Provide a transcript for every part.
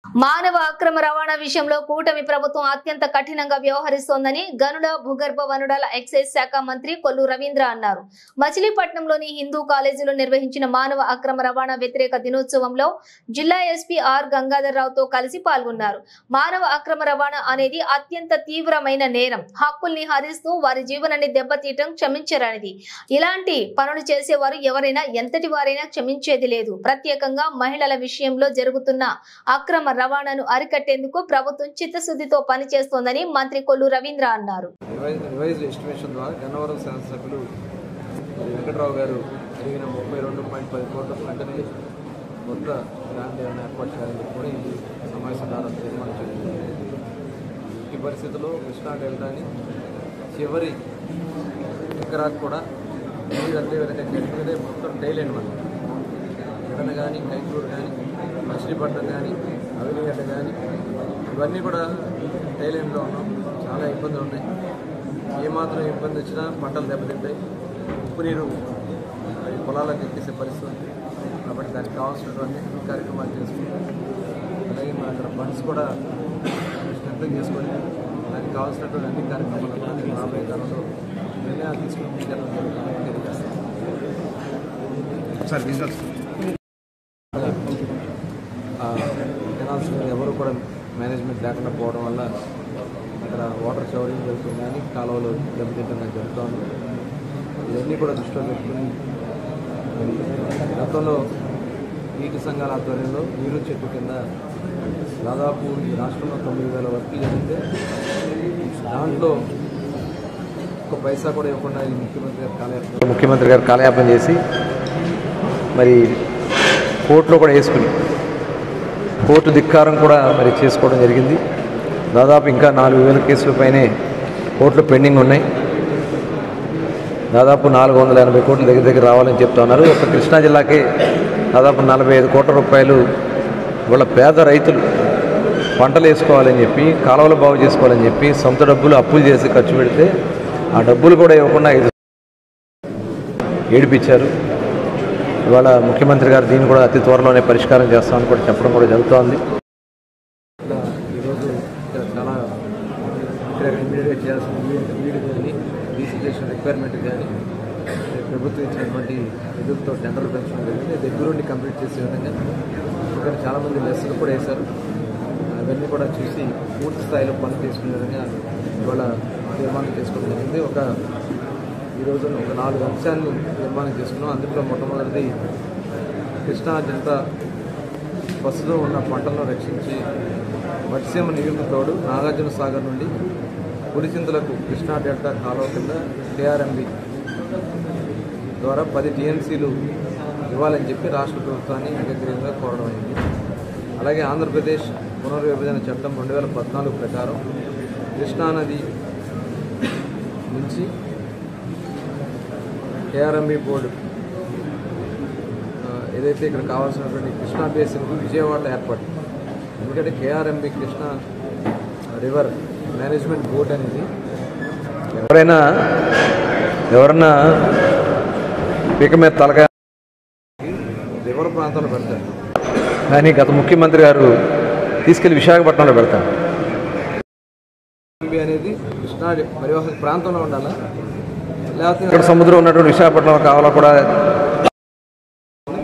మానవ అక్రమ రవాణా విషయంలో కూటమి ప్రభుత్వం అత్యంత కఠినంగా వ్యవహరిస్తోందని గనుల భూగర్భ వనరుల ఎక్సైజ్ శాఖ మంత్రి కొల్లు రవీంద్ర అన్నారు. మచిలీపట్నంలోని హిందూ కాలేజీలో నిర్వహించిన మానవ అక్రమ రవాణా వ్యతిరేక దినోత్సవంలో జిల్లా ఎస్పీ ఆర్ గంగాధర్రావుతో కలిసి పాల్గొన్నారు. మానవ అక్రమ రవాణా అనేది అత్యంత తీవ్రమైన నేరం. హక్కుల్ని హరిస్తూ వారి జీవనాన్ని దెబ్బతీయటం క్షమించరానిది. ఇలాంటి పనులు చేసేవారు ఎవరైనా ఎంతటి వారైనా క్షమించేది లేదు. ప్రత్యేకంగా మహిళల విషయంలో జరుగుతున్న అక్రమ రవాణాను అరికట్టేందుకు ప్రభుత్వం చిత్తశుద్ధితో పనిచేస్తోందని మంత్రి కొల్లు రవీంద్ర అన్నారు. గన్నవరం శాసనసభ్యులు వెంకటరావు గారు జరిగిన 32.10 కోట్ల వెంటనే కొత్త గ్రాండ్ ఏర్పాటు చేయాలని కూడా ఈ సమావేశం ద్వారా తీర్మానించడం. ఈ పరిస్థితుల్లో కృష్ణా డెల్టాని చివరి ఎకరాకు కూడా నీరు అందే విధంగా జరిగితే మొత్తం టైలెండ్ మనం ఎడన కానీ కైకూరు కానీ మచిలీపట్నం కానీ అవిలిగడ్డ కానీ ఇవన్నీ కూడా టైలెండ్లో ఉన్నాం. చాలా ఇబ్బందులు ఉన్నాయి. ఏమాత్రం ఇబ్బంది వచ్చినా పంటలు దెబ్బతింటాయి. ఉప్పు నీరు పొలాలకు ఎక్కేసే పరిస్థితి ఉంది. కాబట్టి దానికి కావాల్సినటువంటి కార్యక్రమాలు చేసుకుంటాం. అలాగే మన అక్కడ ఫండ్స్ కూడా సిద్ధం చేసుకొని దానికి కావాల్సినటువంటి అన్ని కార్యక్రమాలు రాబోయే కాలంలో నిర్ణయాలు తీసుకుని తెలియజేస్తాం. కెనాల్స్ ఎవరు కూడా మేనేజ్మెంట్ లేకుండా పోవడం వల్ల అక్కడ వాటర్ షవరింగ్ జరుగుతుంది కానీ కాలువలు దెబ్బతింటం జరుగుతుంది. ఇవన్నీ కూడా దృష్టిలో పెట్టుకుని గతంలో నీటి సంఘాల ఆధ్వర్యంలో నీరు చెట్టు కింద దాదాపు ఈ రాష్ట్రంలో 9,000 వర్కులు జరిగితే దాంట్లో ఒక పైసా కూడా ఇవ్వకుండా ఈ ముఖ్యమంత్రి గారు కాలయాపన చేసి మరి కోర్టులో కూడా వేసుకుని కోర్టు ధిక్కారం కూడా మరి చేసుకోవడం జరిగింది. దాదాపు ఇంకా 4,000 కేసుల పైనే కోర్టులు పెండింగ్ ఉన్నాయి. దాదాపు 480 కోట్ల దగ్గర రావాలని చెప్తా ఉన్నారు. ఒక కృష్ణా జిల్లాకే దాదాపు 45 కోట్ల రూపాయలు వాళ్ళ పేద రైతులు పంటలు వేసుకోవాలని చెప్పి కాలువలు బాగు చేసుకోవాలని చెప్పి సొంత డబ్బులు అప్పులు చేసి ఖర్చు పెడితే ఆ డబ్బులు కూడా ఇవ్వకుండా ఏడిపించారు. ఇవాళ ముఖ్యమంత్రి గారు దీన్ని కూడా అతి త్వరలోనే పరిష్కారం చేస్తామని కూడా చెప్పడం కూడా జరుగుతోంది. ఈరోజు చాలా ఇమీడియట్గా చేయాల్సిన వీడి కానీ రీసిజేషన్ రిక్వైర్మెంట్ కానీ ప్రభుత్వం ఇచ్చినటువంటి నిధులతో టెండర్లు పెంచడం జరిగింది. దగ్గరుండి కంప్లీట్ చేసే విధంగా ఇక్కడ చాలామంది లెస్సులు కూడా వేశారు. అవన్నీ కూడా చూసి పూర్తి స్థాయిలో పనులు చేసుకునే విధంగా ఇవాళ తీర్మానం చేసుకోవడం జరిగింది. ఈరోజు ఒక 4 అంశాలను నిర్మాణం చేసుకున్నాం. అందులో మొట్టమొదటిది కృష్ణా డెల్టా ప్రస్తుతం ఉన్న పంటలను రక్షించి మత్స్యమ నీరుకు తోడు నాగార్జున సాగర్ నుండి పులిచింతలకు కృష్ణా డెల్టా కాలువ కింద కేఆర్ఎంబి ద్వారా 10 టీఎంసీలు ఇవ్వాలని చెప్పి రాష్ట్ర ప్రభుత్వాన్ని ఏకగ్రీవంగా కోరడం అయింది. అలాగే ఆంధ్రప్రదేశ్ పునర్విభజన చట్టం 2014 ప్రకారం కృష్ణానది నుంచి కేఆర్ఎంబి బోర్డు ఏదైతే ఇక్కడ కావాల్సినటువంటి కృష్ణా బేసిన్ విజయవాడలో ఏర్పాటు. ఎందుకంటే KRMB Krishna river management board అనేది ఎవరన్నా పీక మీద తలకాయ రివర్ ప్రాంతంలో పెడతారు. కానీ గత ముఖ్యమంత్రి గారు తీసుకెళ్లి విశాఖపట్నంలో పెడతారు. అనేది కృష్ణా పరివాహక ప్రాంతంలో ఉండాలా, లేకపోతే ఇక్కడ సముద్రం ఉన్నటువంటి విశాఖపట్నంలో కావాలా కూడా.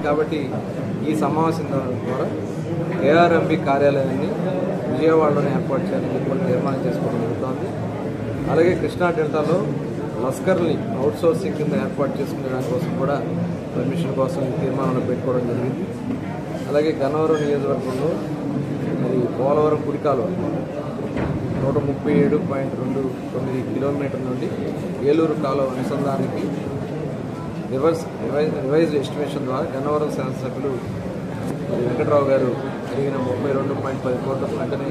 కాబట్టి ఈ సమావేశం ద్వారా కేఆర్ఎంబి కార్యాలయాన్ని విజయవాడలోనే ఏర్పాటు చేయాలని కూడా తీర్మానం చేసుకోవడం జరుగుతోంది. అలాగే కృష్ణా డెల్టాలో లస్కర్ని అవుట్సోర్సింగ్ కింద ఏర్పాటు చేసుకునే దానికోసం కూడా పర్మిషన్ కోసం తీర్మానంలో పెట్టుకోవడం జరిగింది. అలాగే గన్నవరం నియోజకవర్గంలో మరి పోలవరం కుడికాలువ 137.29 కిలోమీటర్ల నుండి ఏలూరు కాలువ అనుసంధానానికి రివైజ్డ్ ఎస్టిమేషన్ ద్వారా గన్నవరం శాసనసభ్యులు వెంకటరావు గారు జరిగిన 32.10 కోట్ల వెంటనే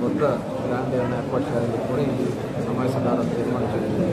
కొత్త గ్రాండ్ ఏర్పాటు చేయాలని కూడా ఈ సమావేశం ద్వారా తీర్మానించడం.